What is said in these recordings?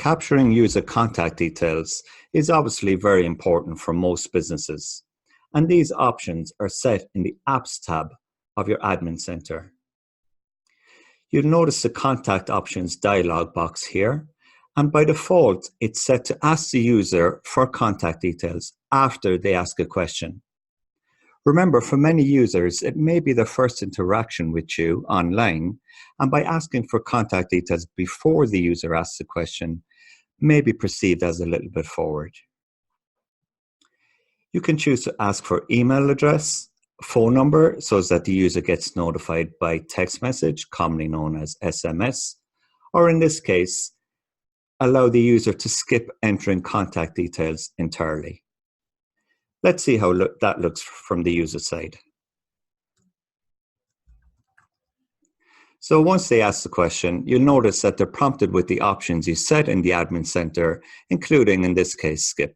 Capturing user contact details is obviously very important for most businesses, and these options are set in the Apps tab of your Admin Center. You'll notice the Contact Options dialog box here, and by default, it's set to ask the user for contact details after they ask a question. Remember, for many users, it may be their first interaction with you online, and by asking for contact details before the user asks a question may be perceived as a little bit forward. You can choose to ask for email address, phone number, so that the user gets notified by text message, commonly known as SMS, or in this case, allow the user to skip entering contact details entirely. Let's see how that looks from the user side. So once they ask the question, you'll notice that they're prompted with the options you set in the Admin Center, including, in this case, skip.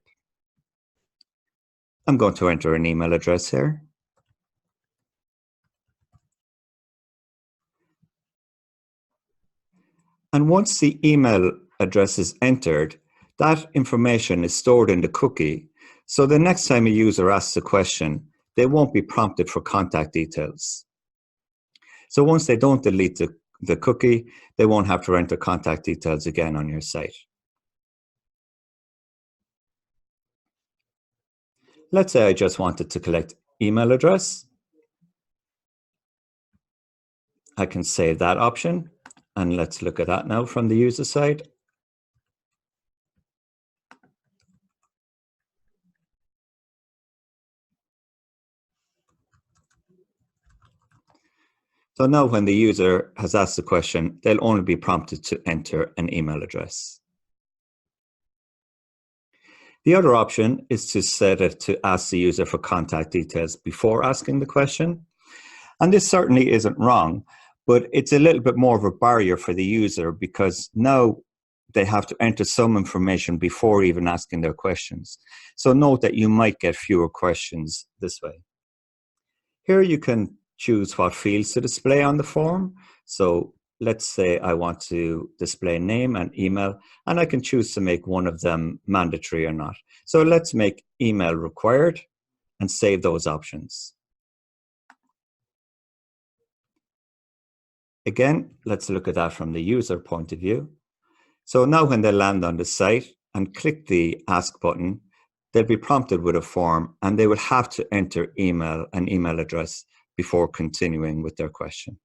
I'm going to enter an email address here. And once the email address is entered, that information is stored in the cookie. So the next time a user asks a question, they won't be prompted for contact details. So once they don't delete the cookie, they won't have to enter contact details again on your site. Let's say I just wanted to collect email address. I can save that option, and let's look at that now from the user side. So now when the user has asked the question, they'll only be prompted to enter an email address. The other option is to set it to ask the user for contact details before asking the question. And this certainly isn't wrong, but it's a little bit more of a barrier for the user because now they have to enter some information before even asking their questions. So note that you might get fewer questions this way. Here you can choose what fields to display on the form. So let's say I want to display name and email, and I can choose to make one of them mandatory or not. So let's make email required and save those options. Again, let's look at that from the user point of view. So now when they land on the site and click the Ask button, they'll be prompted with a form and they will have to enter an email address before continuing with their question.